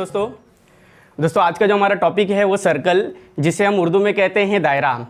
दोस्तों आज का जो हमारा टॉपिक है वो सर्कल, जिसे हम उर्दू में कहते हैं दायरा।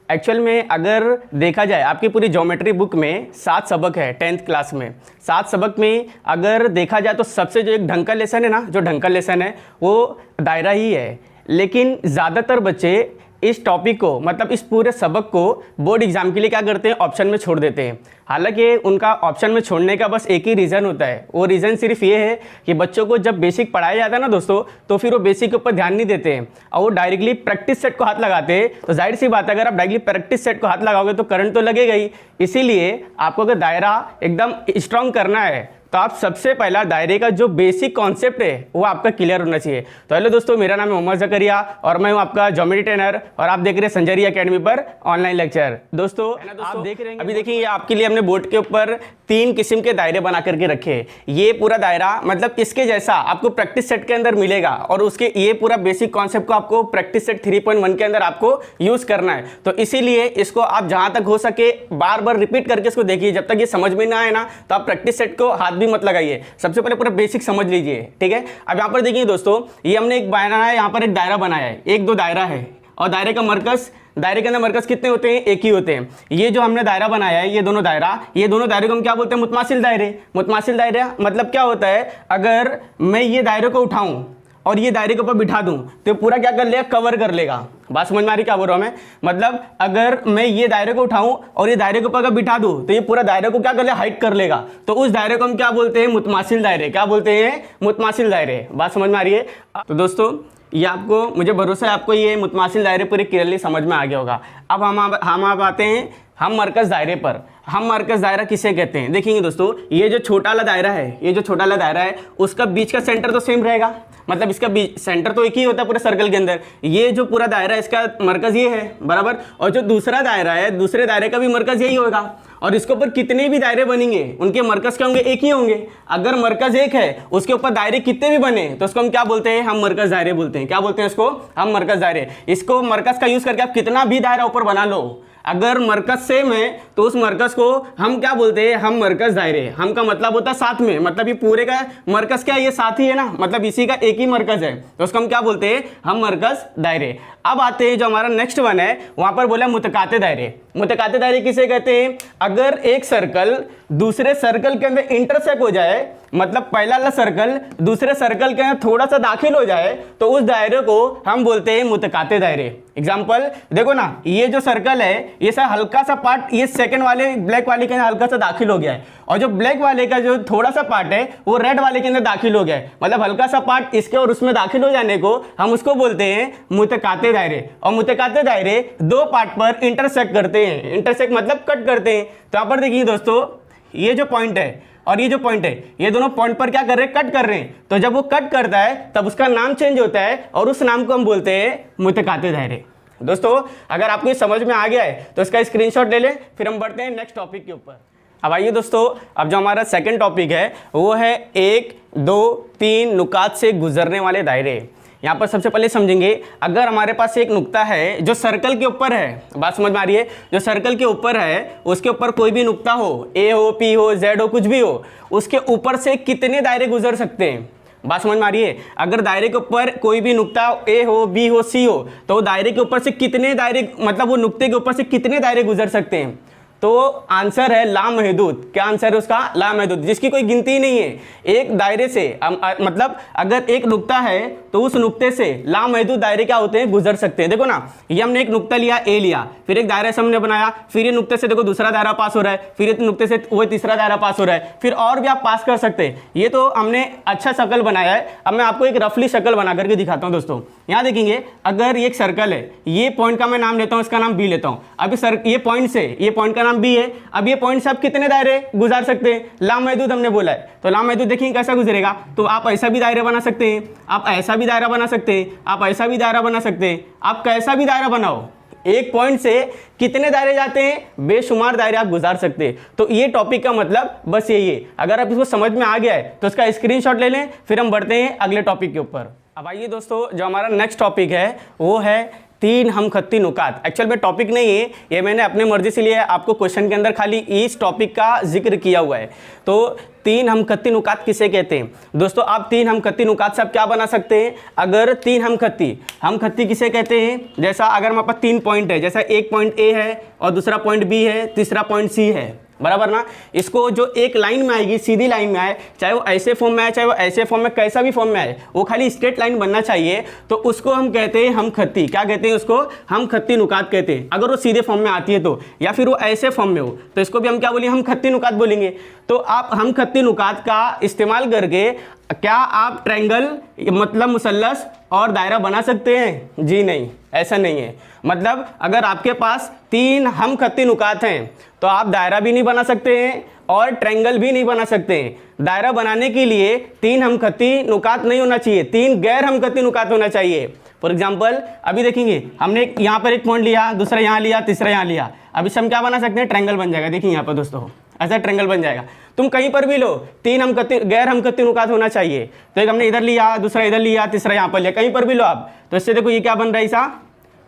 एक्चुअल में अगर देखा जाए आपकी पूरी ज्योमेट्री बुक में 7 सबक है 10th क्लास में। 7 सबक में अगर देखा जाए तो सबसे जो एक ढंग का लेसन है ना, जो ढंग का लेसन है वो दायरा ही है। लेकिन ज़्यादातर बच्चे इस टॉपिक को, मतलब इस पूरे सबक को बोर्ड एग्जाम के लिए क्या करते हैं, ऑप्शन में छोड़ देते हैं। हालांकि उनका ऑप्शन में छोड़ने का बस एक ही रीज़न होता है, वो रीज़न सिर्फ ये है कि बच्चों को जब बेसिक पढ़ाया जाता है ना दोस्तों, तो फिर वो बेसिक के ऊपर ध्यान नहीं देते हैं और वो डायरेक्टली प्रैक्टिस सेट को हाथ लगाते हैं। तो जाहिर सी बात है, अगर आप डायरेक्टली प्रैक्टिस सेट को हाथ लगाओगे तो करंट तो लगेगा ही। इसीलिए आपको अगर दायरा एकदम स्ट्रॉन्ग करना है तो आप सबसे पहला दायरे का जो बेसिक कॉन्सेप्ट है वो आपका क्लियर होना चाहिए। तो हेलो दोस्तों, मेरा नाम है मोहम्मद ज़करिया और मैं हूं आपका ज्योमेट्री ट्रेनर और आप देख रहे हैं संजरी एकेडमी पर ऑनलाइन लेक्चर। दोस्तों आप देख रहे हैं, अभी देखिए आपके लिए हमने बोर्ड के ऊपर 3 किस्म के दायरे बना करके रखे। ये पूरा दायरा मतलब इसके जैसा आपको प्रैक्टिस सेट के अंदर मिलेगा और उसके ये पूरा बेसिक कॉन्सेप्ट को आपको प्रैक्टिस सेट 3.1 के अंदर आपको यूज करना है। तो इसीलिए इसको आप जहां तक हो सके बार बार रिपीट करके इसको देखिए, जब तक ये समझ में ना आए ना तो आप प्रैक्टिस सेट को हाथ भी मत लगाइए। सबसे पहले पूरा बेसिक समझ लीजिए, ठीक है। अब यहाँ पर देखिए दोस्तों, ये हमने एक बनाया है, यहाँ पर एक दायरा बनाया है, 1-2 दायरा है और दायरे का मरकज, दायरे के अंदर मरकज कितने होते हैं, एक ही होते हैं। ये जो हमने दायरा बनाया है, ये दोनों दायरे को हम क्या बोलते हैं, मुतमासिल दायरे। मुतमासिल दायरा मतलब क्या होता है, अगर मैं ये दायरे को उठाऊं और ये दायरे के ऊपर बिठा दूं तो पूरा क्या कर लेगा, कवर कर लेगा। बात समझ में आ रही क्या बोल रहा हूं मैं, मतलब अगर मैं ये दायरे को उठाऊं और ये दायरे के ऊपर अगर बिठा दूं तो ये पूरा दायरे को क्या कर लेगा, हाइट कर लेगा। तो उस दायरे को हम क्या बोलते हैं, मुतमासिल दायरे। क्या बोलते हैं, मुतमासिल दायरे। बात समझ में आ रही है। तो दोस्तों ये आपको, मुझे भरोसा है आपको ये मुतमासिल दायरे पूरे क्लियरली समझ में आ गया होगा। अब हम आप आते हैं हम मरकज दायरे पर। हम मरकज दायरा किसे कहते हैं, देखेंगे दोस्तों, ये जो छोटा वाला दायरा है, ये जो छोटा वाला दायरा है उसका बीच का सेंटर तो सेम रहेगा, मतलब इसका बीच सेंटर तो एक ही होता है पूरे सर्कल के अंदर। ये जो पूरा दायरा है इसका मरकज ये है, बराबर। और जो दूसरा दायरा है, दूसरे दायरे का भी मरकज यही होगा और इसके ऊपर कितने भी दायरे बनेंगे उनके मरकज क्या होंगे, एक ही होंगे। अगर मरकज एक है उसके ऊपर दायरे कितने भी बने तो उसको हम क्या बोलते हैं, हम मरकज दायरे बोलते हैं। क्या बोलते हैं इसको, हम मरकज दायरे। इसको मरकज का यूज करके आप कितना भी दायरा ऊपर बना लो, अगर मरकज सेम है तो उस मरकज को हम क्या बोलते हैं, हम मरकज दायरे। हम का मतलब होता है साथ में, मतलब ये पूरे का मरकज क्या है, ये साथ ही है ना, मतलब इसी का एक ही मरकज है, तो उसको हम क्या बोलते हैं, हम मरकज दायरे। अब आते हैं जो हमारा नेक्स्ट वन है, वहां पर बोला मुतकाते दायरे। मुतकाते दायरे किसे कहते हैं, अगर एक सर्कल दूसरे सर्कल के अंदर इंटरसेक्ट हो जाए, मतलब पहला वाला सर्कल दूसरे सर्कल के अंदर थोड़ा सा दाखिल हो जाए तो उस दायरे को हम बोलते हैं मुतकाते दायरे। एग्जांपल देखो ना, ये जो सर्कल है ये सा हल्का सा पार्ट ये सेकंड वाले ब्लैक वाले के अंदर हल्का सा दाखिल हो गया है और जो ब्लैक वाले का जो थोड़ा सा पार्ट है वो रेड वाले के अंदर दाखिल हो गया है, मतलब हल्का सा पार्ट इसके और उसमें दाखिल हो जाने को हम उसको बोलते हैं मुतकाते दायरे। और मुतकाते दायरे 2 पार्ट पर इंटरसेक्ट करते हैं। इंटरसेक्ट मतलब कट करते हैं। तो यहाँ पर देखिए दोस्तों, ये जो पॉइंट है और ये जो पॉइंट है, ये दोनों पॉइंट पर क्या कर रहे हैं, कट कर रहे हैं। तो जब वो कट करता है तब उसका नाम चेंज होता है और उस नाम को हम बोलते हैं मुतकाते दायरे। दोस्तों अगर आपको ये समझ में आ गया है तो इसका स्क्रीनशॉट ले लें, फिर हम बढ़ते हैं नेक्स्ट टॉपिक के ऊपर। अब आइए दोस्तों, अब जो हमारा सेकंड टॉपिक है वो है 1, 2, 3 नुकात से गुजरने वाले दायरे। यहाँ पर सबसे पहले समझेंगे, अगर हमारे पास एक नुक्ता है जो सर्कल के ऊपर है, बात समझ में आ रही है, जो सर्कल के ऊपर है उसके ऊपर कोई भी नुक्ता हो, ए हो, पी हो, जेड हो, कुछ भी हो, उसके ऊपर से कितने दायरे गुजर सकते हैं। बात समझ में आ रही है। अगर दायरे के ऊपर कोई भी नुक्ता ए हो, बी हो, सी हो तो वो दायरे के ऊपर से कितने दायरे, मतलब वो नुक्ते के ऊपर से कितने दायरे गुजर सकते हैं। तो आंसर है लामहदूद। क्या आंसर है उसका, लामहदूद, जिसकी कोई गिनती ही नहीं है। एक दायरे से मतलब अगर एक नुक्ता है तो उस नुक्ते से लामहदूद दायरे क्या होते हैं, गुजर सकते हैं। देखो ना, ये हमने एक नुक्ता लिया, ए लिया, फिर एक दायरा से हमने बनाया, फिर ये नुक्ते से देखो दूसरा दायरा पास हो रहा है, फिर ये नुक्ते से वो तीसरा दायरा पास हो रहा है, फिर और भी आप पास कर सकते हैं। ये तो हमने अच्छा शक्ल बनाया है। अब मैं आपको एक रफली शक्ल बना करके दिखाता हूँ दोस्तों। यहाँ देखेंगे, अगर ये एक सर्कल है, ये पॉइंट का मैं नाम लेता हूँ, इसका नाम बी लेता हूँ। अब ये पॉइंट से, ये पॉइंट का नाम बी है। अब ये पॉइंट से आप कितने दायरे गुजार सकते हैं, लामहदूद हमने बोला है। तो लामहदूद देखिए कैसा गुजरेगा, तो आप ऐसा भी दायरा बना सकते हैं, आप ऐसा भी दायरा बना सकते हैं, आप ऐसा भी दायरा बना सकते हैं, आप कैसा भी दायरा बनाओ। एक पॉइंट से कितने दायरे जाते हैं, बेशुमार दायरे आप गुजार सकते हैं। तो ये टॉपिक का मतलब बस यही है। अगर आप इसको समझ में आ गया है तो इसका स्क्रीनशॉट ले लें, फिर हम बढ़ते हैं अगले टॉपिक के ऊपर। अब आइए दोस्तों, जो हमारा नेक्स्ट टॉपिक है वो है तीन हमखत्ती नुकात। एक्चुअल में टॉपिक नहीं है ये, मैंने अपने मर्जी से लिया है, आपको क्वेश्चन के अंदर खाली इस टॉपिक का जिक्र किया हुआ है। तो तीन हमखत्ती नुकात किसे कहते हैं दोस्तों? आप तीन हमखत्ती नुकात से आप क्या बना सकते हैं? अगर तीन हमखत्ती किसे कहते हैं? जैसा अगर हमारे पास 3 पॉइंट है, जैसा एक पॉइंट ए है और दूसरा पॉइंट बी है, तीसरा पॉइंट सी है, बराबर ना। इसको जो एक लाइन में आएगी, सीधी लाइन में आए, चाहे वो ऐसे फॉर्म में आए, चाहे वो ऐसे फॉर्म में, कैसा भी फॉर्म में आए, वो खाली स्ट्रेट लाइन बनना चाहिए, तो उसको हम कहते हैं हमखत्ती। क्या कहते हैं उसको? हमखत्ती नुकात कहते हैं। अगर वो सीधे फॉर्म में आती है तो, या फिर वो ऐसे फॉर्म में हो तो इसको भी हम क्या बोलेंगे? हमखत्ती नुकात बोलेंगे। तो आप हमखत्ती नुकात का इस्तेमाल करके क्या आप ट्रायंगल मतलब मुसल्लस और दायरा बना सकते हैं? जी नहीं, ऐसा नहीं है। मतलब अगर आपके पास तीन हमखत्ती नुकात हैं तो आप दायरा भी नहीं बना सकते हैं और ट्रायंगल भी नहीं बना सकते हैं। दायरा बनाने के लिए तीन हमखत्ती नुकात नहीं होना चाहिए, तीन गैर हमखत्ती नुकात होना चाहिए। फॉर एग्जाम्पल अभी देखेंगे, हमने यहाँ पर एक पॉइंट लिया, दूसरा यहाँ लिया, तीसरा यहाँ लिया, अब इससे हम क्या बना सकते हैं? ट्रायंगल बन जाएगा। देखिए यहाँ पर दोस्तों, ऐसा ट्रायंगल बन जाएगा। तुम कहीं पर भी लो, तीन हमखत्ती गैर हमखत्ती नुकात होना चाहिए। तो एक हमने इधर लिया, दूसरा इधर लिया, तीसरा यहाँ पर लिया, कहीं पर भी लो आप, तो इससे देखो ये क्या बन रहा है? ऐसा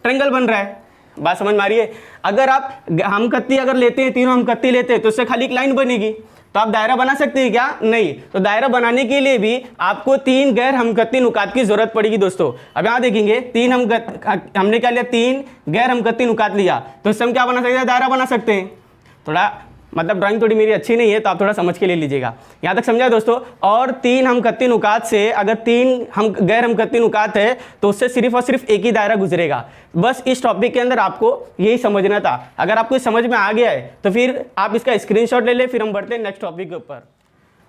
ट्रायंगल बन रहा है। बात समझ में आ रही है? अगर आप हमखत्ती अगर लेते हैं, तीनों हमखत्ती लेते हैं, तो उससे खाली एक लाइन बनेगी, तो आप दायरा बना सकते हैं क्या? नहीं। तो दायरा बनाने के लिए भी आपको तीन गैर हमखत्ती नुकात की जरूरत पड़ेगी दोस्तों। अब यहाँ देखेंगे, हमने क्या लिया? तीन गैर हमखत्ती नुकात लिया, तो इससे हम क्या बना सकते हैं? दायरा बना सकते हैं। थोड़ा मतलब ड्राइंग थोड़ी मेरी अच्छी नहीं है तो आप थोड़ा समझ के ले लीजिएगा। यहाँ तक समझा दोस्तों? और तीन हमखत्ती नुकात से अगर तीन गैर हमखत्ती नुकात है तो उससे सिर्फ और सिर्फ एक ही दायरा गुजरेगा। बस इस टॉपिक के अंदर आपको यही समझना था। अगर आपको समझ में आ गया है तो फिर आप इसका स्क्रीनशॉट ले ले, फिर हम बढ़ते हैं नेक्स्ट टॉपिक के ऊपर।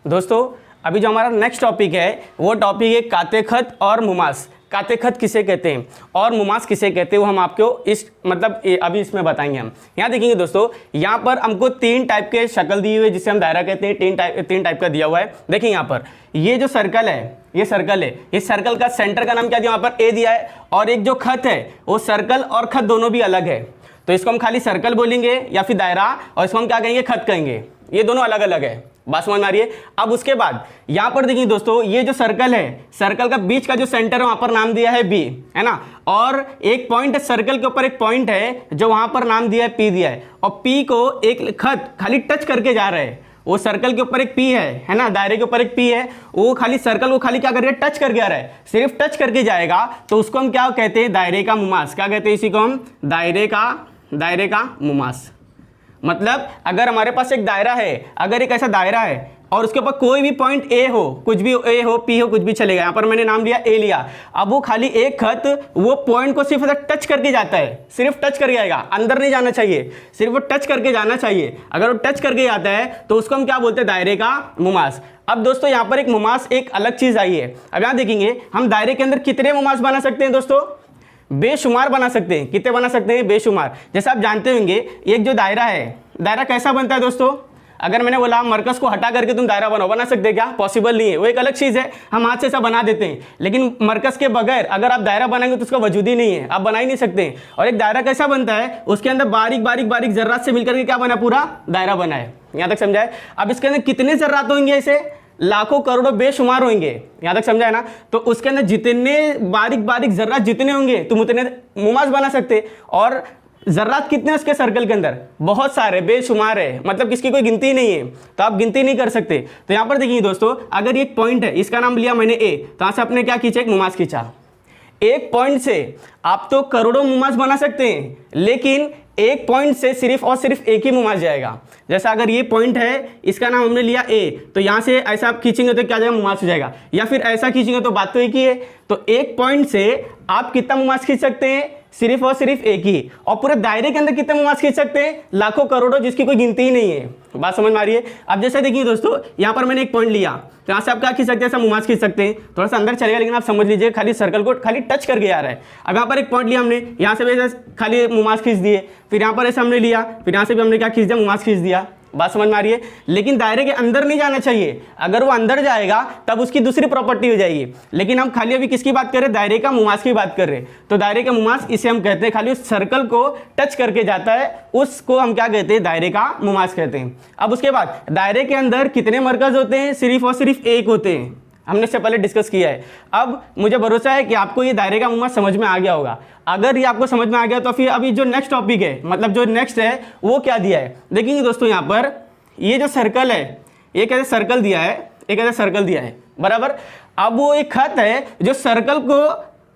दोस्तों अभी जो हमारा नेक्स्ट टॉपिक है वो टॉपिक है काते खत और मुमास। काते खत किसे कहते हैं और मुमास किसे कहते हैं वो हम आपको इस मतलब अभी इसमें बताएंगे हम। यहाँ देखेंगे दोस्तों, यहाँ पर हमको तीन टाइप के शक्ल दी हुई है जिसे हम दायरा कहते हैं। तीन टाइप का दिया हुआ है। देखिए यहाँ पर ये जो सर्कल है, ये सर्कल है, इस सर्कल का सेंटर का नाम क्या दिया? वहाँ पर ए दिया है। और एक जो खत है वो सर्कल और खत दोनों भी अलग है, तो इसको हम खाली सर्कल बोलेंगे या फिर दायरा, और इसको हम क्या कहेंगे? खत कहेंगे। ये दोनों अलग अलग है। बात समझ में आ रही है? अब उसके बाद यहाँ पर देखिए दोस्तों, ये जो सर्कल है, सर्कल का बीच का जो सेंटर है वहाँ पर नाम दिया है बी, है ना। और एक पॉइंट है, सर्कल के ऊपर एक पॉइंट है जो वहाँ पर नाम दिया है पी दिया है। और पी को एक खत खाली टच करके जा रहा है। वो सर्कल के ऊपर एक पी है ना, दायरे के ऊपर एक पी है, वो खाली सर्कल को खाली क्या कर रहा है? टच करके आ रहा है। सिर्फ टच करके जाएगा तो उसको हम क्या कहते हैं? दायरे का मुमास। क्या कहते हैं इसी को हम? दायरे का मुमास। मतलब अगर हमारे पास एक दायरा है, अगर एक ऐसा दायरा है और उसके ऊपर कोई भी पॉइंट ए हो, कुछ भी ए हो, पी हो, कुछ भी चलेगा। यहाँ पर मैंने नाम लिया ए लिया। अब वो खाली एक खत वो पॉइंट को सिर्फ टच करके जाता है, सिर्फ टच करके जाएगा, अंदर नहीं जाना चाहिए, सिर्फ वो टच करके जाना चाहिए। अगर वो टच करके जाता है तो उसको हम क्या बोलते हैं? दायरे का मुमास। अब दोस्तों यहाँ पर एक मुमास एक अलग चीज आई है। अब यहाँ देखेंगे, हम दायरे के अंदर कितने मुमास बना सकते हैं दोस्तों? बेशुमार बना सकते हैं। कितने बना सकते हैं? बेशुमार। जैसे आप जानते होंगे, एक जो दायरा है, दायरा कैसा बनता है दोस्तों? अगर मैंने बोला मरकज को हटा करके तुम दायरा बनाओ, बना सकते हैं क्या? पॉसिबल नहीं है। वो एक अलग चीज़ है, हम हाथ से ऐसा बना देते हैं, लेकिन मरकज के बगैर अगर आप दायरा बनाएंगे तो उसका वजूद ही नहीं है, आप बना ही नहीं सकते। और एक दायरा कैसा बनता है? उसके अंदर बारीक बारीक बारीक जर्रात से मिलकर के क्या बना? पूरा दायरा बना है। यहाँ तक समझा है? अब इसके अंदर कितने जर्रात होंगे? ऐसे लाखों करोड़ों बेशुमार होंगे। यहाँ तक समझा है ना? तो उसके अंदर जितने बारीक बारीक जर्रात जितने होंगे तुम उतने मुमास बना सकते। और जर्रात कितने उसके सर्कल के अंदर? बहुत सारे, बेशुमार है, मतलब किसकी कोई गिनती नहीं है, तो आप गिनती नहीं कर सकते। तो यहाँ पर देखिए दोस्तों, अगर ये एक पॉइंट है, इसका नाम लिया मैंने ए, तो यहाँ से आपने क्या खींचा? एक मुमास खींचा। एक पॉइंट से आप तो करोड़ों मुमास बना सकते हैं, लेकिन एक पॉइंट से सिर्फ और सिर्फ एक ही मुमास जाएगा। जैसा अगर ये पॉइंट है, इसका नाम हमने लिया ए, तो यहाँ से ऐसा आप खींचेंगे तो क्या जाएगा? मुमास हो जाएगा। या फिर ऐसा खींचेंगे तो बात तो एक ही है। तो एक पॉइंट से आप कितना मुमास खींच सकते हैं? सिर्फ और सिर्फ एक ही। और पूरे दायरे के अंदर कितने मुमास खींच सकते हैं? लाखों करोड़ों, जिसकी कोई गिनती ही नहीं है। बात समझ में आ रही है? अब जैसे देखिए दोस्तों, यहाँ पर मैंने एक पॉइंट लिया, तो यहाँ से आप क्या खींच सकते हैं? ऐसा मुमास खींच सकते हैं। थोड़ा सा अंदर चलेगा, लेकिन आप समझ लीजिए खाली सर्कल को खाली टच करके आ रहा है। अब यहाँ पर एक पॉइंट लिया हमने, यहाँ से भी ऐसा खाली मुमास खींच दिए, फिर यहाँ पर ऐसा हमने लिया, फिर यहाँ से भी हमने क्या खींच दिया? मुमास खींच दिया। बात समझ में आ रही है? लेकिन दायरे के अंदर नहीं जाना चाहिए। अगर वो अंदर जाएगा तब उसकी दूसरी प्रॉपर्टी हो जाएगी। लेकिन हम खाली अभी किसकी बात कर रहे हैं? दायरे का मुमास की बात कर रहे हैं। तो दायरे का मुमास इसे हम कहते हैं, खाली उस सर्कल को टच करके जाता है, उसको हम क्या कहते हैं? दायरे का मुमास कहते हैं। अब उसके बाद दायरे के अंदर कितने मरकज होते हैं? सिर्फ और सिर्फ एक होते हैं, हमने इससे पहले डिस्कस किया है। अब मुझे भरोसा है कि आपको ये दायरे का मुम्मा समझ में आ गया होगा। अगर ये आपको समझ में आ गया तो फिर अभी जो नेक्स्ट टॉपिक है, मतलब जो नेक्स्ट है वो क्या दिया है, देखेंगे दोस्तों। यहाँ पर ये जो सर्कल है, ये कैसे सर्कल दिया है, ये कैसे सर्कल दिया है, बराबर। अब वो एक खत है जो सर्कल को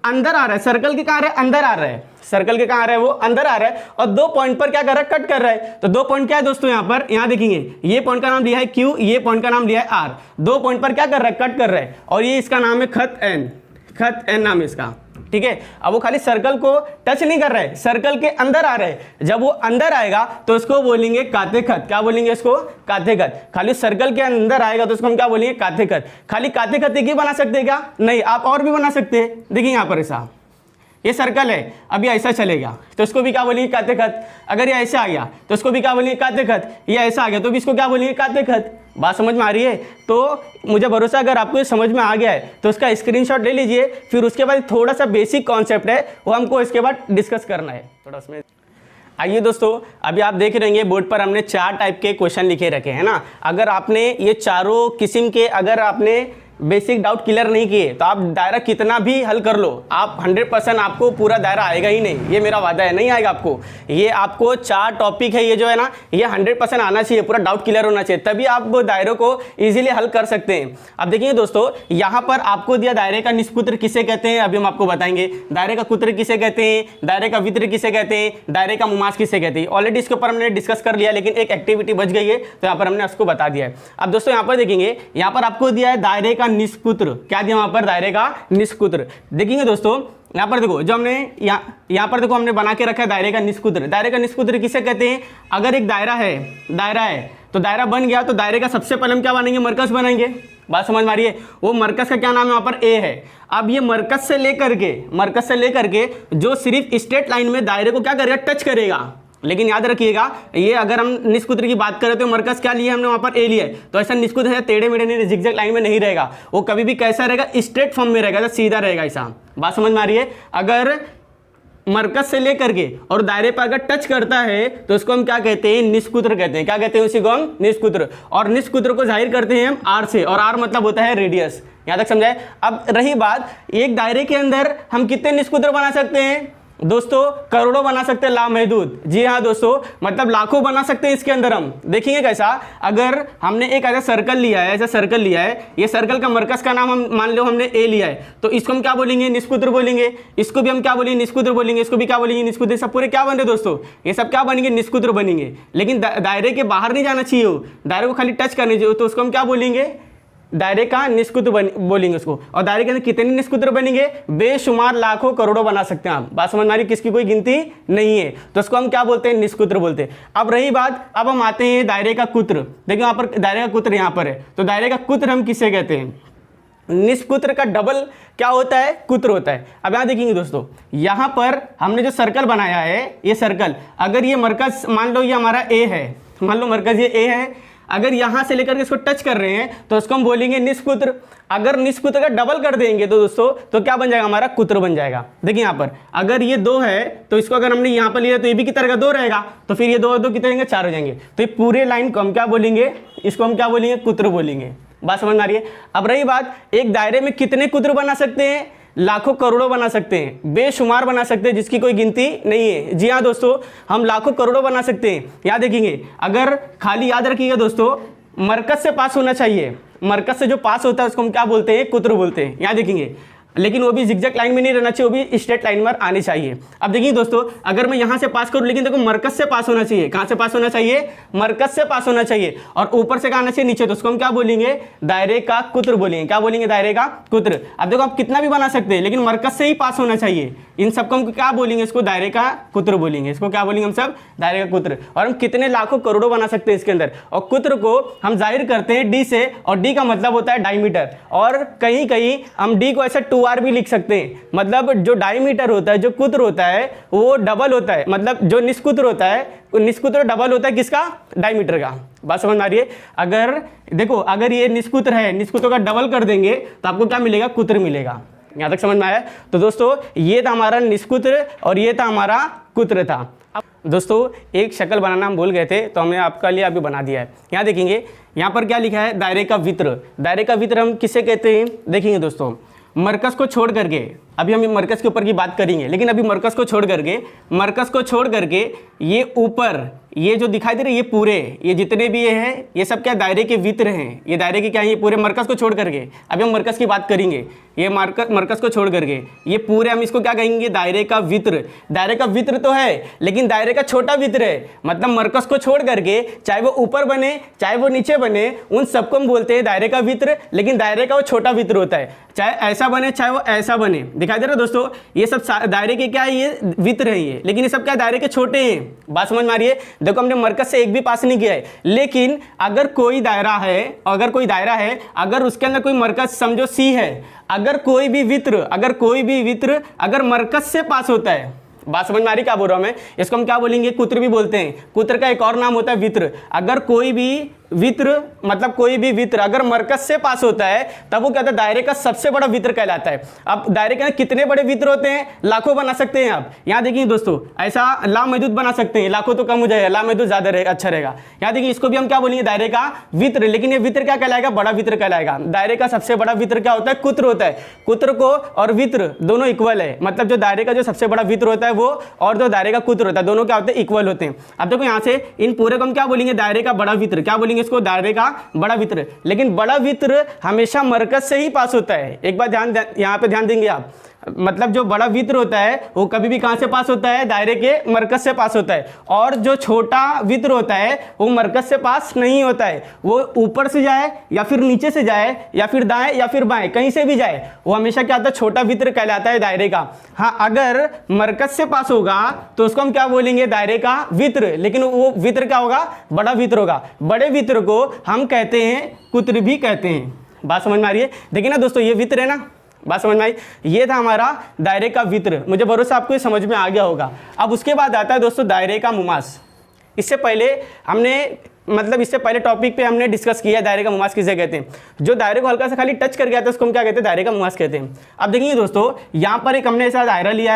अंदर आ रहा है, सर्कल के कहाँ आ रहा है, अंदर आ रहा है, सर्कल के कहाँ आ रहा है, वो अंदर आ रहा है, और 2 पॉइंट पर क्या कर रहा है, कट कर रहा है। तो 2 पॉइंट क्या है दोस्तों, यहाँ पर यहाँ देखेंगे, ये पॉइंट का नाम लिया है Q, ये पॉइंट का नाम लिया है R। 2 पॉइंट पर क्या कर रहा है, कट कर रहा है, और ये इसका नाम है खत N, खत N नाम है इसका, ठीक है। अब वो खाली सर्कल को टच नहीं कर रहा है, सर्कल के अंदर आ रहा है। जब वो अंदर आएगा तो उसको बोलेंगे काते खत। क्या बोलेंगे इसको, काते खत। खाली सर्कल के अंदर आएगा तो उसको हम क्या बोलेंगे, काते खत। खाली काते खत एक ही बना सकते हैं क्या, नहीं, आप और भी बना सकते हैं। देखिए यहाँ पर ऐसा ये सर्कल है, अभी ऐसा चलेगा तो इसको भी क्या बोलेंगे, काते खत। अगर ये ऐसे आ गया तो इसको भी क्या बोलेंगे, काते खत। ये ऐसा आ गया तो भी इसको क्या बोलेंगे, काते खत। बात समझ में आ रही है। तो मुझे भरोसा अगर आपको ये समझ में आ गया है तो उसका स्क्रीनशॉट ले लीजिए। फिर उसके बाद थोड़ा सा बेसिक कॉन्सेप्ट है वो हमको इसके बाद डिस्कस करना है थोड़ा उसमें। आइए दोस्तों, अभी आप देख रहे हैं बोर्ड पर हमने 4 टाइप के क्वेश्चन लिखे रखे हैं ना। अगर आपने ये चारों किस्म के अगर आपने बेसिक डाउट क्लियर नहीं किए तो आप दायरा कितना भी हल कर लो, आप 100% आपको पूरा दायरा आएगा ही नहीं, ये मेरा वादा है, नहीं आएगा आपको। ये आपको 4 टॉपिक है, ये जो है ना, ये 100% आना चाहिए, पूरा डाउट क्लियर होना चाहिए, तभी आप दायरों को इजीली हल कर सकते हैं। अब देखिए दोस्तों, यहाँ पर आपको दिया दायरे का निष्पुत्र किसे कहते हैं, अभी हम आपको बताएंगे। दायरे का कुत्र किसे कहते हैं, दायरे का वित्र किसे कहते हैं, दायरे का मुमास किसे कहते हैं। ऑलरेडी इसके ऊपर हमने डिस्कस कर लिया, लेकिन एक एक्टिविटी बच गई है तो यहाँ पर हमने उसको बता दिया है। अब दोस्तों यहाँ पर देखेंगे, यहाँ पर आपको दिया है दायरे का निष्पुत्र। क्या दिया वहां पर, दायरे का निष्पुत्र। देखेंगे दोस्तों, यहाँ पर देखो, जो हमने यहाँ पर देखो हमने बना के रखा है दायरे का निष्पुत्र। दायरे का निष्पुत्र किसे कहते हैं, अगर एक दायरा है तो दायरा बन गया तो दायरे का सबसे पहले हम क्या बनाएंगे, मरकज बनाएंगे। बात समझ में आ रही है। वो मरकज का क्या नाम है, वहां पर A है। अब ये मरकज से लेकर के जो सिर्फ स्ट्रेट लाइन में दायरे को क्या करेगा, टच करेगा। लेकिन याद रखिएगा, ये अगर हम निष्पुत्र की बात करें तो मरकज क्या लिया हमने, वहां पर A लिया है। तो ऐसा निष्पुत्र है टेढ़े मेढ़े नहीं, जिगजैग लाइन में नहीं रहेगा, वो कभी भी कैसा रहेगा, स्ट्रेट फॉर्म में रहेगा, सीधा रहेगा ऐसा। बात समझ में आ रही है। अगर मरकज से लेकर के और दायरे पर अगर टच करता है तो उसको हम क्या कहते हैं, निष्पुत्र कहते हैं। क्या कहते हैं उसी को हम, निष्पुत्र। और निष्पुत्र को जाहिर करते हैं हम R से, और R मतलब होता है रेडियस। यहाँ तक समझाए। अब रही बात, एक दायरे के अंदर हम कितने निष्पुत्र बना सकते हैं दोस्तों, करोड़ों बना सकते हैं, लामहदूद। जी हाँ दोस्तों, मतलब लाखों बना सकते हैं इसके अंदर हम। देखेंगे कैसा, अगर हमने एक ऐसा सर्कल लिया है, ये सर्कल का मरकज का नाम हम मान लो हमने A लिया है, तो इसको हम क्या बोलेंगे, निष्पुत्र बोलेंगे। इसको भी हम क्या बोलेंगे, निष्पुत्र बोलेंगे। इसको भी क्या बोलेंगे, निष्पुत्र। सब पूरे क्या बन रहे दोस्तों, ये सब क्या बनेंगे, निष्पुत्र बनेंगे। लेकिन दायरे के बाहर नहीं जाना चाहिए, दायरे को खाली टच करने चाहिए, तो उसको हम क्या बोलेंगे, दायरे का निष्पुत्र बोलेंगे उसको। और दायरे के अंदर कितने निष्पुत्र बनेंगे, बेशुमार, लाखों करोड़ों बना सकते हैं आप। बात समझ में आ रही, किसकी कोई गिनती नहीं है, तो उसको हम क्या बोलते हैं, निष्पुत्र बोलते हैं। अब रही बात, अब हम आते हैं दायरे का कुत्र। देखिए वहां पर दायरे का कुत्र यहाँ पर है, तो दायरे का कुत्र हम किसे कहते हैं, निष्पुत्र का डबल क्या होता है, कुत्र होता है। अब यहाँ देखेंगे दोस्तों, यहाँ पर हमने जो सर्कल बनाया है, ये सर्कल, अगर ये मरकज मान लो ये हमारा A है, मान लो मरकज ये A है, अगर यहां से लेकर के इसको टच कर रहे हैं तो उसको हम बोलेंगे निष्पुत्र। अगर निष्पुत्र का डबल कर देंगे तो दोस्तों तो क्या बन जाएगा, हमारा कुत्र बन जाएगा। देखिए यहाँ पर अगर ये 2 है तो इसको अगर हमने यहाँ पर लिया तो ये भी कितना रहेगा, 2 रहेगा, तो फिर ये 2 कितने रहेंगे, 4 हो जाएंगे। तो ये पूरे लाइन को हम क्या बोलेंगे, इसको हम क्या बोलेंगे, कुत्र बोलेंगे। बात समझ में आ रही है। अब रही बात, एक दायरे में कितने कुत्र बना सकते हैं, लाखों करोड़ों बना सकते हैं, बेशुमार बना सकते हैं, जिसकी कोई गिनती नहीं है। जी हाँ दोस्तों, हम लाखों करोड़ों बना सकते हैं। याद देखेंगे, अगर खाली याद रखिएगा दोस्तों, मरकज से पास होना चाहिए, मरकज से जो पास होता है उसको हम क्या बोलते हैं, कुत्र बोलते हैं। यहाँ देखेंगे, लेकिन वो भी जिगजैग लाइन में नहीं रहना चाहिए, वो भी स्ट्रेट लाइन में आनी चाहिए। अब देखिए दोस्तों, अगर मैं यहाँ से पास करूँ, लेकिन देखो मरकज से पास होना चाहिए। कहाँ से पास होना चाहिए, मरकज से पास होना चाहिए, और ऊपर से कहाँ आना चाहिए, नीचे। तो उसको हम क्या बोलेंगे, दायरे का कुत्र बोलेंगे। क्या बोलेंगे, दायरे का कुत्र। अब देखो आप कितना भी बना सकते हैं, लेकिन मरकज से ही पास होना चाहिए। इन सबको हम क्या बोलेंगे, इसको दायरे का कुत्र बोलेंगे। इसको क्या बोलेंगे हम सब, दायरे का कुत्र। और हम कितने लाखों करोड़ों बना सकते हैं इसके अंदर। और कुत्र को हम जाहिर करते हैं D से, और D का मतलब होता है डायमीटर। और कहीं कहीं हम D को ऐसा 2R भी लिख सकते हैं। मतलब जो डायमीटर होता है, जो कुत्र होता है, वो डबल होता है। मतलब जो निष्कुत्र होता है, वो निष्कुत्र डबल होता है किसका, डायमीटर का। बात समझ में आ रही है। अगर देखो, अगर ये निष्कुत्र है, निष्कुत्र का डबल कर देंगे तो आपको क्या मिलेगा, कुत्र मिलेगा। यहाँ तक समझ में आया? तो दोस्तों ये था हमारा निष्कुत्र और ये था हमारा कुत्र था। अब दोस्तों एक शक्ल बनाना हम भूल गए थे, तो हमने आपका लिए अभी बना दिया है। यहाँ देखेंगे, यहाँ पर क्या लिखा है, दायरे का वित्र। दायरे का वित्र हम किसे कहते हैं? देखेंगे दोस्तों, मरकज को छोड़ करके, अभी हम मरकज के ऊपर की बात करेंगे, लेकिन अभी मरकज को छोड़ करके ये ऊपर ये जो दिखाई दे रहे, ये पूरे, ये जितने भी ये हैं, ये सब क्या दायरे के वित्र हैं। ये दायरे के क्या है? ये पूरे मरकज को छोड़ करके, अभी हम मरकज की बात करेंगे। ये मरकज को छोड़ करके ये पूरे, हम इसको क्या कहेंगे? दायरे का वित्र। दायरे का वित्र तो है, लेकिन दायरे का छोटा वित्र है। मतलब मरकज को छोड़ करके, चाहे वो ऊपर बने चाहे वो नीचे बने, उन सबको हम बोलते हैं दायरे का वित्र, लेकिन दायरे का वो छोटा वित्र होता है। चाहे ऐसा बने चाहे वो ऐसा बने। दिखाई दे रहा है दोस्तों, ये सब दायरे के क्या है? ये वित्र है ये, लेकिन ये सब क्या दायरे के छोटे हैं। बात समझ में आ रही है? देखो हमने मरकज से एक भी पास नहीं किया है, लेकिन अगर कोई दायरा है, अगर उसके अंदर कोई मरकज समझो सी है, अगर कोई भी वित्र अगर मरकज से पास होता है, बात समझ में आ रही क्या बोल रहा हूं मैं? इसको हम क्या बोलेंगे? कुत्र भी बोलते हैं। कुत्र का एक और नाम होता है वित्र। अगर कोई भी वित्र अगर मरकज से पास होता है, तब वो क्या होता है? दायरे का सबसे बड़ा वित्र कहलाता है। अब दायरे के कितने बड़े वित्र होते हैं? लाखों बना सकते हैं आप। यहाँ देखिए दोस्तों, ऐसा लामहदूद बना सकते हैं, लाखों तो कम हो जाएगा, लामहदूद ज्यादा अच्छा रहेगा। यहाँ देखिए, इसको भी हम क्या बोलेंगे? दायरे का वित्र। लेकिन ये वित्र क्या कहलाएगा? बड़ा वित्र कहलाएगा। दायरे का सबसे बड़ा वित्र क्या होता है? कुत्र होता है। कुत्र को और वित्र दोनों इक्वल है, मतलब जो दायरे का जो सबसे बड़ा वित्र होता है वो, और जो दायरे का कुत्र होता है, दोनों क्या होते हैं? इक्वल होते हैं। अब देखो यहाँ से इन पूरे को हम क्या बोलेंगे? दायरे का बड़ा वित्र। क्या बोलेंगे इसको? दायरे का बड़ा वित्र। लेकिन बड़ा वित्र हमेशा मरकज से ही पास होता है। एक बात यहाँ पे ध्यान देंगे आप, मतलब जो बड़ा वित्र होता है वो कभी भी कहां से पास होता है? दायरे के मरकज से पास होता है। और जो छोटा वित्र होता है वो मरकज से पास नहीं होता है। वो ऊपर से जाए या फिर नीचे से जाए या फिर दाएं या फिर बाएं, कहीं से भी जाए, वो हमेशा क्या होता है? छोटा वित्र कहलाता है दायरे का। हाँ, अगर मरकज से पास होगा तो उसको हम क्या बोलेंगे? दायरे का वित्र। लेकिन वो वित्र क्या होगा? बड़ा वित्र होगा। बड़े वित्र को हम कहते हैं कुत्र भी कहते हैं। बात समझ में आ रही है? देखिए ना दोस्तों, ये वित्र है ना, बात समझ में आई? ये था हमारा दायरे का वित्र। मुझे भरोसा आपको ये समझ में आ गया होगा। अब उसके बाद आता है दोस्तों दायरे का मुमास। इससे पहले टॉपिक पे हमने डिस्कस किया दायरे का मुमास किसे कहते हैं। जो दायरे को हल्का सा खाली टच कर गया था उसको हम क्या कहते हैं? दायरे का मुमास कहते हैं। अब देखिए दोस्तों, यहाँ पर एक हमने ऐसा दायरा लिया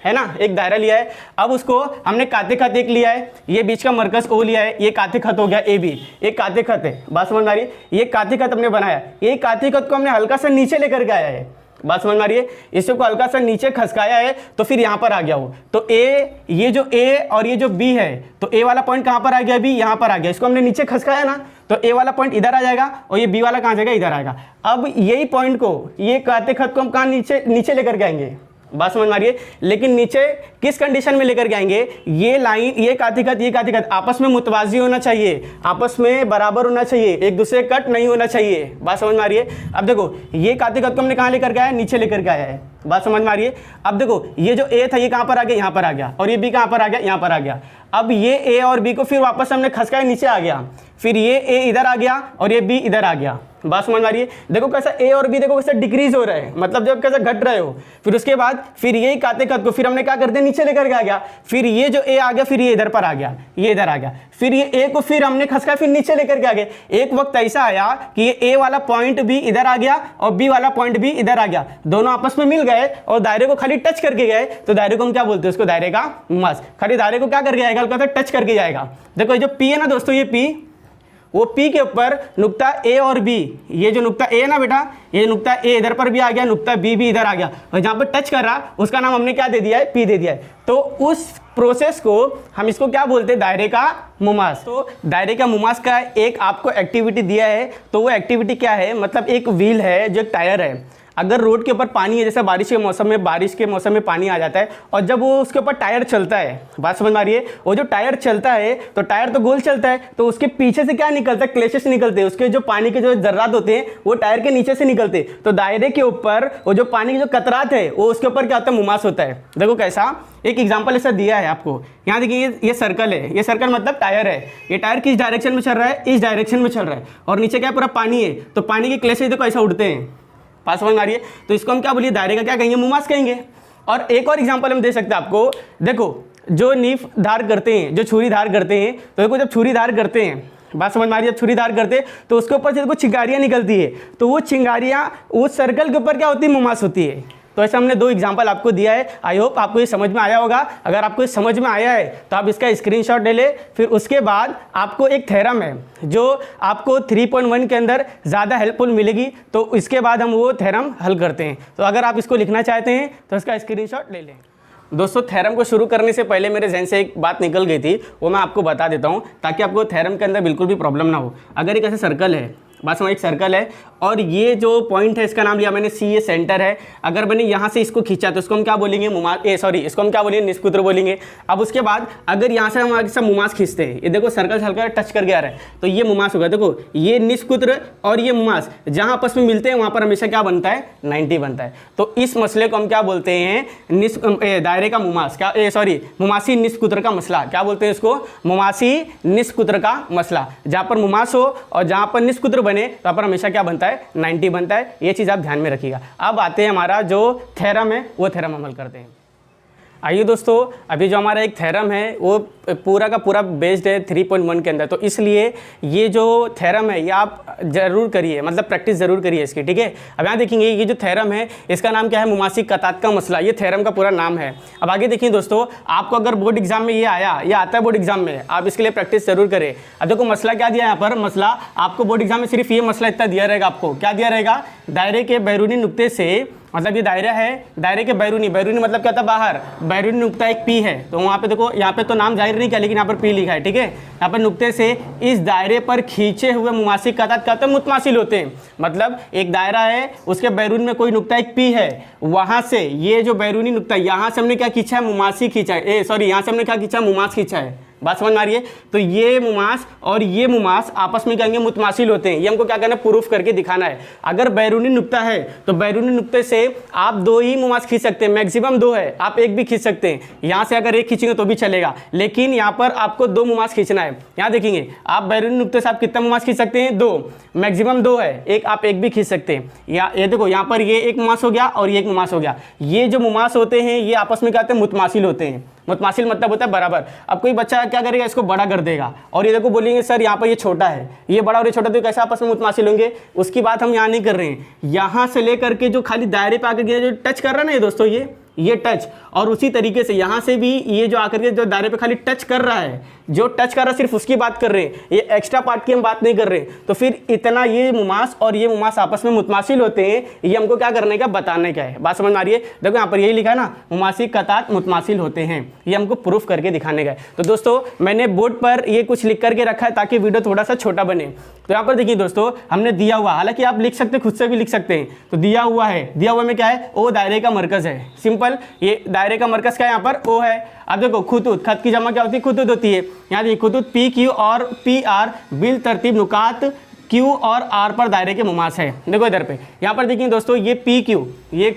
है ना, एक दायरा लिया है। अब उसको हमने काते खत एक लिया है, ये बीच का मरकज ओ लिया है, ये काते खत हो गया ए बी, एक काते खत है। बात समझ में आ रही है? ये काते खत हमने बनाया, ये काते खत को हमने हल्का सा नीचे लेकर के आया है। बात समझ में आ रही है? इसको हल्का सा नीचे खसकाया है तो फिर यहाँ पर आ गया वो। तो ये जो ए और ये जो बी है, तो ए वाला पॉइंट कहाँ पर आ गया? बी यहाँ पर आ गया। इसको हमने नीचे खसकाया ना, तो ए वाला पॉइंट इधर आ जाएगा और ये बी वाला कहाँ जाएगा? इधर आएगा। अब यही पॉइंट को, ये काते खत को हम कहाँ नीचे लेकर के आएंगे? बात समझ में आ रही है? लेकिन नीचे किस कंडीशन में लेकर के आएंगे? ये लाइन, ये कातिकत आपस में मुतवाजी होना चाहिए, आपस में बराबर होना चाहिए, एक दूसरे कट नहीं होना चाहिए। बात समझ में आ रही है? अब देखो, ये कातिकत को हमने कहाँ लेकर के आया? नीचे लेकर के आया है। बात समझ में आ रही है? अब देखो, ये जो ए था ये कहाँ पर आ गया? यहाँ पर आ गया। और ये बी कहाँ पर आ गया? यहाँ पर आ गया। अब ये ए और बी को फिर वापस हमने खसकाया, नीचे आ गया। फिर ये ए इधर आ गया और ये बी इधर आ गया। बात समझ में आ रही है? देखो कैसा ए और बी, देखो कैसा डिक्रीज हो रहा है, मतलब जब कैसा घट रहे हो। फिर उसके बाद फिर यही काते खत को फिर हमने क्या कर दिया? नीचे लेकर के आ गया। फिर ये जो ए आ गया, फिर ये इधर पर आ गया, ये इधर आ गया। फिर ये ए को फिर हमने खसकाया, फिर नीचे लेकर के आ गए। एक वक्त ऐसा आया कि ये ए वाला पॉइंट भी इधर आ गया और बी वाला पॉइंट भी इधर आ गया, दोनों आपस में मिल गए और दायरे को खाली टच करके गए। तो दायरे को हम क्या बोलते हैं? उसको दायरे का मुमास। खाली दायरे को क्या करके आएगा? हल्का सा टच करके जाएगा। देखो ये जो पी है ना दोस्तों, ये पी, वो P के ऊपर नुक्ता A और B, ये जो नुक्ता A है ना बेटा, ये नुक्ता A इधर पर भी आ गया, नुक्ता B भी इधर आ गया, और जहाँ पर टच कर रहा उसका नाम हमने क्या दे दिया है? P दे दिया है। तो उस प्रोसेस को हम इसको क्या बोलते हैं? दायरे का मुमास। तो दायरे का मुमास का एक आपको एक्टिविटी दिया है, तो वो एक्टिविटी क्या है? मतलब एक व्हील है जो एक टायर है। अगर रोड के ऊपर पानी है, जैसे बारिश के मौसम में पानी आ जाता है, और जब वो उसके ऊपर टायर चलता है, बात समझ में आ रही है? वो जो टायर चलता है तो टायर तो गोल चलता है, तो उसके पीछे से क्या निकलता है? क्लेशेस निकलते हैं, उसके जो पानी के जो जर्रात होते हैं वो टायर के नीचे से निकलते हैं। तो दायरे के ऊपर वो जो पानी की जो कतरात है वो उसके ऊपर क्या होता है? मुमास होता है। देखो कैसा, एक एग्जाम्पल ऐसा दिया है आपको। यहाँ देखिए, ये सर्कल है, ये सर्कल मतलब टायर है। ये टायर किस डायरेक्शन में चल रहा है? इस डायरेक्शन में चल रहा है, और नीचे क्या पूरा पानी है, तो पानी के क्लेशेस देखो ऐसा उड़ते हैं। पास समझ में आ रही है? तो इसको हम क्या बोलिए? दायरे का क्या कहेंगे? मुमास कहेंगे। और एक और एग्जांपल हम दे सकते हैं आपको। देखो, जो नीफ धार करते हैं, जो छुरी धार करते हैं, तो देखो जब छुरी धार करते हैं, बात समझ में आ रही है? जब छुरी धार करते हैं तो उसके ऊपर से देखो चिंगारियाँ निकलती है, तो वो चिंगारियाँ उस सर्कल के ऊपर क्या होती है? मुमास होती है। तो ऐसे हमने 2 एग्जाम्पल आपको दिया है। आई होप आपको ये समझ में आया होगा। अगर आपको ये समझ में आया है तो आप इसका स्क्रीनशॉट ले ले। फिर उसके बाद आपको एक थ्योरम है जो आपको 3.1 के अंदर ज़्यादा हेल्पफुल मिलेगी, तो इसके बाद हम वो थ्योरम हल करते हैं। तो अगर आप इसको लिखना चाहते हैं तो इसका स्क्रीनशॉट ले लें। दोस्तों, थ्योरम को शुरू करने से पहले मेरे जहन से एक बात निकल गई थी, वो मैं आपको बता देता हूँ ताकि आपको थ्योरम के अंदर बिल्कुल भी प्रॉब्लम ना हो। अगर एक ऐसे सर्कल है, बस वहाँ एक सर्कल है और ये जो पॉइंट है इसका नाम लिया मैंने सी, ये सेंटर है। अगर मैंने यहाँ से इसको खींचा तो इसको हम क्या बोलेंगे, इसको हम क्या बोलेंगे, निष्कुत्र बोलेंगे। अब उसके बाद अगर यहाँ से हम आगे से मुमास खींचते हैं, ये देखो सर्कल हल्का टच करके आ रहा है, तो ये मुमास होगा। देखो ये निष्कुत्र और ये मुमास जहाँ आपस में मिलते हैं वहाँ पर हमेशा क्या बनता है, 90 बनता है। तो इस मसले को हम क्या बोलते हैं, दायरे का मुमास, मुमासी निष्कुत्र का मसला। क्या बोलते हैं इसको, मुमासी निष्कुत्र का मसला। जहाँ पर मुमास हो और जहाँ पर निष्कुत्र बने तो यहाँ पर हमेशा क्या बनता है, 90 बनता है। ये चीज़ आप ध्यान में रखिएगा। अब आते हैं हमारा जो थ्योरम है वो थ्योरम अमल करते हैं। आइए दोस्तों, अभी जो हमारा एक थ्योरम है वो पूरा का पूरा बेस्ड है 3.1 के अंदर, तो इसलिए ये जो थ्योरम है ये आप ज़रूर करिए, मतलब प्रैक्टिस ज़रूर करिए इसकी, ठीक है। अब यहाँ देखेंगे ये जो थ्योरम है इसका नाम क्या है, मुमासी कतात का मसला, ये थ्योरम का पूरा नाम है। अब आगे देखिए दोस्तों, आपको अगर बोर्ड एग्जाम में ये आया, ये आता है बोर्ड एग्जाम में, आप इसके लिए प्रैक्टिस जरूर करें। अब देखो मसला क्या दिया है यहाँ पर, मसला आपको बोर्ड एग्जाम में सिर्फ ये मसला इतना दिया रहेगा। आपको क्या दिया रहेगा, दायरे के बैरूनी नुक्ते से, मतलब ये दायरा है, दायरे के बैरूनी मतलब क्या था, बाहर, बैरूनी नुक्ता एक पी है। तो वहाँ पे देखो, यहाँ पे तो नाम जाहिर नहीं किया लेकिन यहाँ पर पी लिखा है, ठीक है। यहाँ पर नुक्ते से इस दायरे पर खींचे हुए मुमासिक कतात कहते हैं मुतमासिल होते हैं। मतलब एक दायरा है, उसके बैरून में कोई नुक्ता एक पी है, वहाँ से ये जो बैरूनी नुक्ता, यहाँ से हमने क्या खींचा है, मुमासी खींचा है, यहाँ से हमने क्या खींचा, मुमास खींचा है। बात समझ में आ रही है। तो ये मुमास और ये मुमास आपस में कहेंगे मुतमासिल होते हैं। ये हमको क्या करना है, प्रूफ करके दिखाना है। अगर बैरूनी नुक्ता है तो बैरूनी नुक्ते से आप 2 ही मुमास खींच सकते हैं, मैक्सिमम 2 है, आप एक भी खींच सकते हैं। यहाँ से अगर एक खींचेंगे तो भी चलेगा, लेकिन यहाँ पर आपको 2 मुमास खींचना है। यहाँ देखेंगे आप बैरूनी नुक्ते से आप कितना मुमास खींच सकते हैं, 2, मैक्सिमम 2 है, एक आप एक भी खींच सकते हैं। ये देखो यहाँ पर ये एक मुमास हो गया और ये एक मुमास हो गया। ये जो मुमास होते हैं ये आपस में क्या होते हैं, मुतमासिल होते हैं। मुतमासिल मतलब होता है बराबर। अब कोई बच्चा क्या करेगा, इसको बड़ा कर देगा और ये देखो बोलेंगे सर यहाँ पर ये छोटा है, ये बड़ा और ये छोटा, तो कैसे आपस में मुतमासिल होंगे, उसकी बात हम यहाँ नहीं कर रहे हैं। यहाँ से लेकर के जो खाली दायरे पे आकर के जो टच कर रहा है ना ये दोस्तों, ये टच, और उसी तरीके से यहाँ से भी ये जो आकर के जो दायरे पे खाली टच कर रहा है, जो टच कर रहा है सिर्फ उसकी बात कर रहे हैं, ये एक्स्ट्रा पार्ट की हम बात नहीं कर रहे हैं। तो फिर इतना ये मुमास और ये मुमास आपस में मुतमासिल होते हैं, ये हमको क्या करने का, बताने का है। बात समझ में आ रही है। देखो यहाँ पर यही लिखा है ना, मुमासी कतात मुतमासिल होते हैं, ये हमको प्रूफ करके दिखाने का है। तो दोस्तों मैंने बोर्ड पर ये कुछ लिख करके रखा है ताकि वीडियो थोड़ा सा छोटा बने। तो यहाँ पर देखिए दोस्तों, हमने दिया हुआ, हालांकि आप लिख सकते, खुद से भी लिख सकते हैं। तो दिया हुआ है, दिया हुआ में क्या है, ओ दायरे का मरकज है। सिंपल, ये दायरे का मरकज क्या है, यहाँ पर ओ है। अब देखो खुतूत, खत की जमा क्या होती है, खुतूत होती है। यहाँ देखिए खुतूत पी क्यू और पी आर बिल तरतीब नुकात क्यू और आर पर दायरे के मुमास है। देखो इधर पे, यहाँ पर देखिए दोस्तों, ये पी क्यू, ये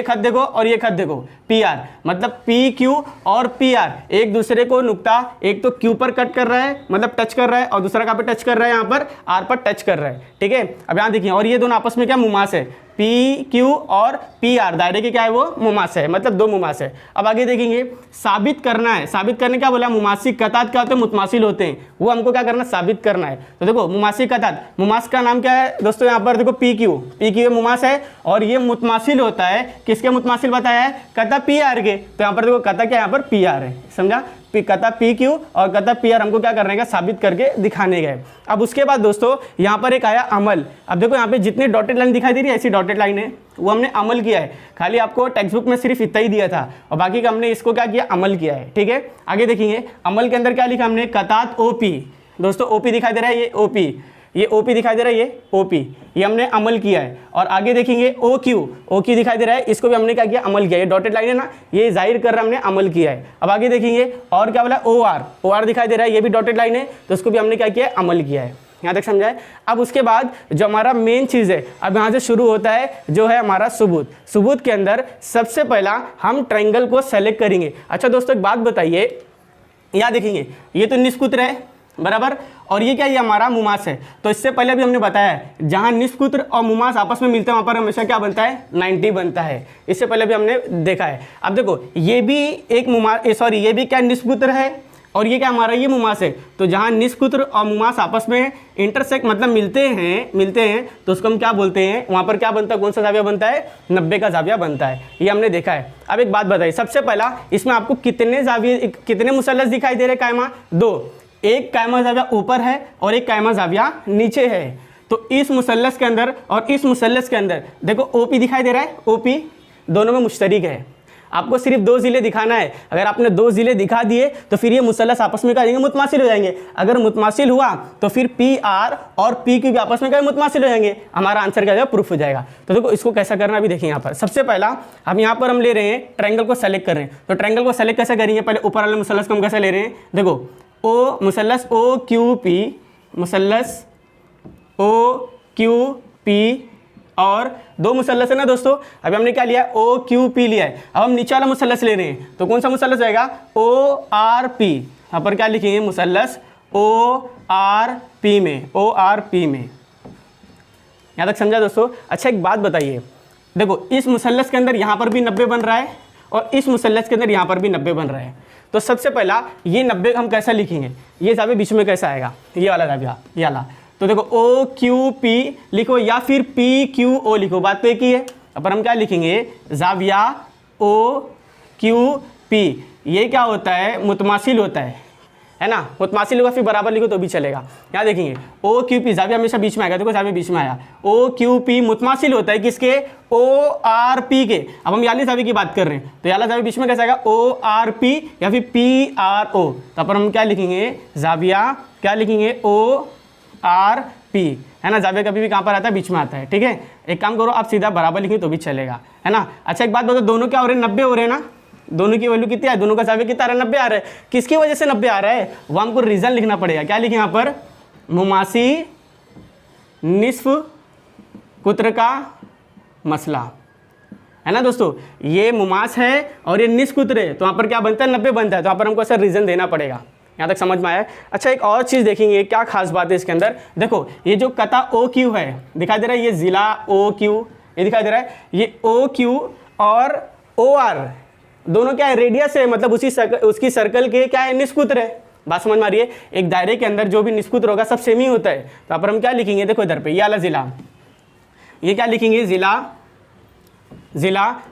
खत देखो और ये खत देखो पी आर, मतलब पी क्यू और पी आर एक दूसरे को नुक्ता, एक तो क्यू पर कट कर रहा है, मतलब टच कर रहा है, और दूसरा कहाँ पे टच कर रहा है, यहाँ पर आर पर टच कर रहा है, ठीक है। अब यहाँ देखिए, और ये दोनों आपस में क्या मुमास है, पी क्यू और पी आर दायरे के क्या है, वो मुमास है, मतलब 2 मुमास है। अब आगे देखेंगे, साबित करना है। साबित करने क्या बोला, मुमासी कतात क्या होते हैं, मुतमासिल होते हैं, वो हमको क्या करना, साबित करना है। तो देखो मुमासी कतात, मुमास का नाम क्या है दोस्तों, यहाँ पर देखो पी क्यू मुमास है और ये मुतमासिल होता है, किसके मुतमासिल बताया है, कता पी आर के। तो यहाँ पर देखो कता क्या, यहाँ पर पी आर है, समझा, कता पी क्यू और कता पी आर हमको क्या करने का, साबित करके दिखाने गए। अब उसके बाद दोस्तों यहाँ पर एक आया अमल। अब देखो यहाँ पे जितने डॉटेड लाइन दिखाई दे रही है, ऐसी डॉटेड लाइन है, वो हमने अमल किया है। खाली आपको टेक्स्ट बुक में सिर्फ इतना ही दिया था और बाकी का हमने इसको क्या किया, अमल किया है, ठीक है। आगे देखेंगे अमल के अंदर क्या लिखा हमने, कतात ओपी। दोस्तों ओपी दिखाई दे रहा है, ये ओपी, ये ओपी दिखाई दे रहा है, ये ओपी, ये हमने अमल किया है। और आगे देखेंगे ओ क्यू दिखाई दे रहा है, इसको भी हमने क्या किया, अमल किया। ये डॉटेड लाइन है ना, ये जाहिर कर रहा है हमने अमल किया है। अब आगे देखेंगे और क्या बोला, ओ आर दिखाई दे रहा है, ये भी डॉटेड लाइन है, तो इसको भी हमने क्या किया, अमल किया है। यहाँ तक समझा है। अब उसके बाद जो हमारा मेन चीज़ है, अब यहाँ से शुरू होता है जो है हमारा सबूत। सबूत के अंदर सबसे पहला हम ट्रायंगल को सेलेक्ट करेंगे। अच्छा दोस्तों एक बात बताइए, यहाँ देखेंगे ये तो निष्कुत्र है बराबर, और ये क्या, ये हमारा मुमास है। तो इससे पहले भी हमने बताया है जहाँ निष्कुत्र और मुमास आपस में मिलते हैं वहाँ पर हमेशा क्या बनता है, 90 बनता है। इससे पहले भी हमने देखा है। अब देखो ये भी एक मुमास, ये भी क्या निष्कुत्र है और ये क्या हमारा ये मुमास है। तो जहाँ निष्कुत्र और मुमास आपस में इंटरसेक्ट मतलब मिलते हैं तो उसको हम क्या बोलते हैं, वहाँ पर क्या बनता है, कौन सा जाविया बनता है, 90 का जाविया बनता है। ये हमने देखा है। अब एक बात बताइए, सबसे पहला इसमें आपको कितने जाविये, कितने मुसल्लस दिखाई दे रहे कायमा, 2। एक कायमा जाविया ऊपर है और एक कायमा जाविया नीचे है। तो इस मुसल्लस के अंदर और इस मुसल्लस के अंदर देखो ओपी दिखाई दे रहा है, ओपी दोनों में मुश्तरिक है। आपको सिर्फ 2 ज़िले दिखाना है। अगर आपने 2 ज़िले दिखा दिए तो फिर ये मुसल्लस आपस में क्या हो जाएंगे, मुतमासिल हो जाएंगे। अगर मुतमासिल हुआ तो फिर पी आर और पी क्यू भी आपस में क्या मुतमासिल हो जाएंगे। हमारा आंसर क्या हो जाएगा, प्रूफ हो जाएगा। तो देखो इसको कैसा करना अभी देखिए। यहाँ पर सबसे पहला हम यहाँ पर हम ले रहे हैं ट्रायंगल को सेलेक्ट कर रहे हैं। तो ट्रायंगल को सेलेक्ट कैसे करेंगे, पहले ऊपर वाले मुसल्लस को हम कैसे ले रहे हैं, देखो ओ मुसल्लस ओ क्यू पी, मुसल्लस ओ क्यू पी और 2 मुसल्लस है ना दोस्तों। अभी हमने क्या लिया, ओ क्यू पी लिया है। अब हम नीचे वाला मुसल्लस ले रहे हैं। तो कौन सा मुसल्लस आएगा, ओ आर पी। यहाँ पर क्या लिखेंगे, मुसल्लस ओ आर पी में, ओ आर पी में। यहाँ तक समझा दोस्तों। अच्छा एक बात बताइए, देखो इस मुसल्लस के अंदर यहाँ पर भी 90 बन रहा है और इस मुसल्लस के अंदर यहाँ पर भी 90 बन रहा है। तो सबसे पहला ये 90 हम कैसा लिखेंगे, ये जाविया बीच में कैसा आएगा, ये वाला जाविया, ये वाला। तो देखो ओ क्यू पी लिखो या फिर पी क्यू ओ लिखो, बात तो एक ही है। अब हम क्या लिखेंगे, जाविया ओ क्यू पी। ये क्या होता है, मुतमासिल होता है ना। मुतमासिल होगा फिर बराबर लिखो तो भी चलेगा। यहाँ देखेंगे ओ क्यू पी, जाविया हमेशा बीच में आएगा। देखो जाविया बीच में आया, ओ क्यू पी मुतमासिल होता है किसके, ओ आर पी के। अब हम याली जाविया की बात कर रहे हैं तो याला जाविया बीच में कैसा आएगा, ओ आर पी या फिर पी आर ओ। तो पर हम क्या लिखेंगे, जाविया क्या लिखेंगे, ओ आर पी, है ना। जाविया कभी भी कहाँ पर आता है, बीच में आता है। ठीक है, एक काम करो आप सीधा बराबर लिखें तो भी चलेगा, है ना। अच्छा एक बात बताओ, दोनों क्या हो रहे हैं, 90 हो रहे हैं ना। दोनों की वैल्यू कितनी है, दोनों का जाविया कितना आ रहा है, 90 आ रहा है। किसकी वजह से 90 आ रहा है, वो हमको रीजन लिखना पड़ेगा। क्या लिखें यहाँ पर, मुमासी निस्फ कुत्र का मसला, है ना दोस्तों। ये मुमास है और ये निस्फ कुत्र है, तो वहाँ पर क्या बनता है, 90 बनता है। तो यहाँ पर हमको ऐसा रीजन देना पड़ेगा। यहाँ तक समझ में आया। अच्छा एक और चीज़ देखेंगे, क्या खास बात है इसके अंदर, देखो ये जो कता ओ क्यू है दिखाई दे रहा है, ये ज़िला ओ क्यू ये दिखाई दे रहा है, ये ओ क्यू और ओ आर दोनों क्या है, रेडियस है, मतलब उसकी सर्कल के क्या है, निष्कुत्र है। बात समझ में आ रही है। एक दायरे के अंदर जो भी निष्कुत्र होगा सब सेम ही होता है। तो यहाँ पर हम क्या लिखेंगे, देखो इधर पे ये वाला ज़िला, ये क्या लिखेंगे, ज़िला,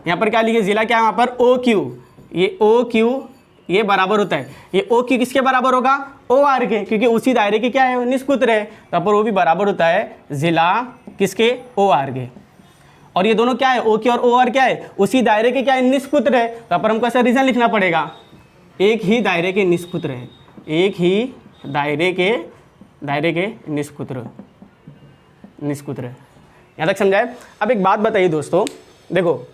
यहाँ पर क्या लिखेंगे, ज़िला क्या है, यहाँ पर ओ क्यू, ये ओ क्यू ये बराबर होता है, ये ओ क्यू किसके बराबर होगा, ओ आर के, क्योंकि उसी दायरे के क्या है, निष्कुत्र है। तो पर वो भी बराबर होता है ज़िला किसके, ओ आर के। और ये दोनों क्या है, ओ क्यू और ओ आर क्या है, उसी दायरे के क्या है, निष्कुत्र है। तो पर हमको ऐसा रीजन लिखना पड़ेगा, एक ही दायरे के निष्कुत्र है, एक ही दायरे के निष्कुत्र। यहाँ तक समझाए। अब एक बात बताइए दोस्तों, देखो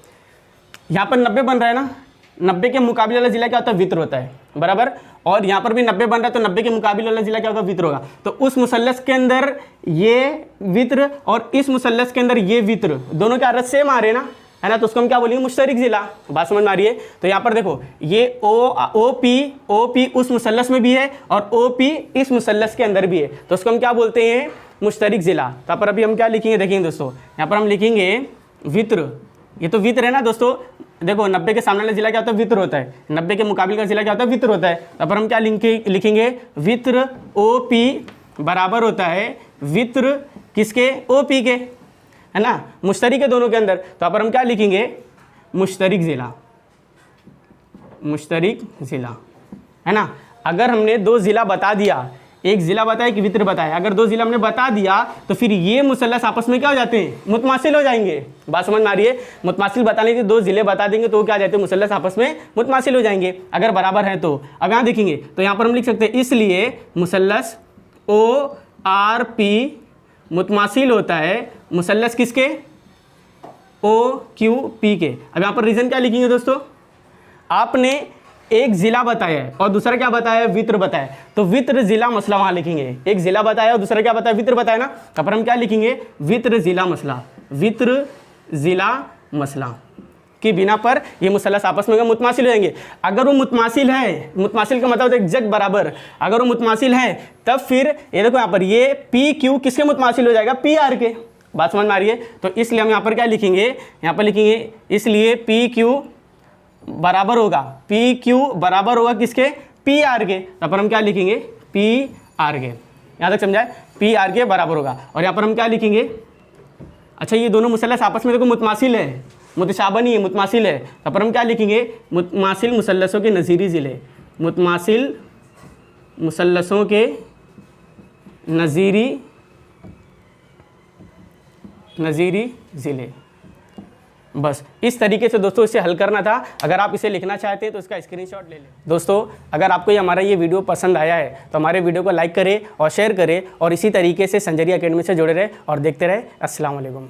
यहाँ पर 90 बन रहा है ना, 90 के मुकाबले वाला जिला क्या होता है, वित्र होता है, बराबर। और यहाँ पर भी 90 बन रहा है तो 90 के मुकाबले वाला जिला क्या होगा, वित्र होगा। तो उस मुसल्लस के अंदर ये वित्र और इस मुसल्लस के अंदर ये वित्र दोनों क्या रस सेम आ रहे हैं ना, है ना। तो उसको हम क्या बोलेंगे, मुश्तरिक जिला। बात समझ में आ रही है। तो यहाँ पर देखो ये ओ पी उस मुसल्लस में भी है और ओ पी इस मुसल्लस के अंदर भी है, तो उसको हम क्या बोलते हैं, मुश्तरिक जिला। तो पर अभी हम क्या लिखेंगे, देखेंगे दोस्तों, यहाँ पर हम लिखेंगे वित्र। ये तो वित्र है ना दोस्तों, देखो 90 के सामने वाला जिला क्या होता है, वित्र होता है। 90 के मुकाबले का जिला क्या होता है, वित्र होता है। तो पर हम क्या लिखेंगे, वित्र ओ पी बराबर होता है वित्र किसके, ओ पी के, है ना, मुश्तरिक है दोनों के अंदर। तो पर हम क्या लिखेंगे, मुश्तरिक जिला, है ना। अगर हमने 2 जिला बता दिया, एक जिला बताया कि वित्र बताया, अगर 2 जिला हमने बता दिया तो फिर ये मुसल्लस आपस में क्या हो जाते हैं, मुतमासिल हो जाएंगे। बात समझ में आ रही है। मुतमासिल बताने के 2 जिले बता देंगे तो क्या हो जाते हैं, मुसल्लस आपस में मुतमासिल हो जाएंगे अगर बराबर है तो। अब यहाँ देखेंगे तो यहाँ पर हम लिख सकते हैं, इसलिए मुसल्लस ओ आर पी मुतमासिल होता है मुसल्लस किसके, ओ क्यू पी के। अब यहाँ पर रीजन क्या लिखेंगे दोस्तों, आपने एक जिला बताया है और दूसरा क्या बताया, वित्र बताया, तो वित्र जिला मसला वहां लिखेंगे। एक जिला बताया और दूसरा क्या बताया, वित्र बताया ना। तो पर हम क्या लिखेंगे, वित्र जिला मसला के बिना पर ये मुसल्लस आपस में मुतमासिल हो जाएंगे। अगर वो मुतमासिल है, मुतमासिल का मतलब एग्जैक्ट बराबर, अगर वो मुतमासिल है तब फिर ये देखो यहाँ पर ये पी क्यू किसके मुतमासिल हो जाएगा, पी आर के। बात समझ में आ रही है। तो इसलिए हम यहाँ पर क्या लिखेंगे, यहाँ पर लिखेंगे इसलिए पी क्यू बराबर होगा, पी क्यू बराबर होगा किसके, पी आर के, तो पर हम क्या लिखेंगे पी आर के, यहाँ तक समझाए, पी आर के बराबर होगा। और यहाँ पर हम क्या लिखेंगे, अच्छा ये दोनों मुसल्लस आपस में देखो मुतमासिल है, मुतशाबह नहीं है, मुतमासिल है, तो पर हम क्या लिखेंगे मुतमासिल मुसल्लसों के नज़ीरी ज़िले, मुतमासिल मुसल्लसों के नज़ीरी ज़िले। बस इस तरीके से दोस्तों इसे हल करना था। अगर आप इसे लिखना चाहते हैं तो इसका स्क्रीनशॉट ले लें। दोस्तों अगर आपको ये हमारा ये वीडियो पसंद आया है तो हमारे वीडियो को लाइक करें और शेयर करें और इसी तरीके से संजरिया एकेडमी से जुड़े रहें और देखते रहें। अस्सलाम वालेकुम।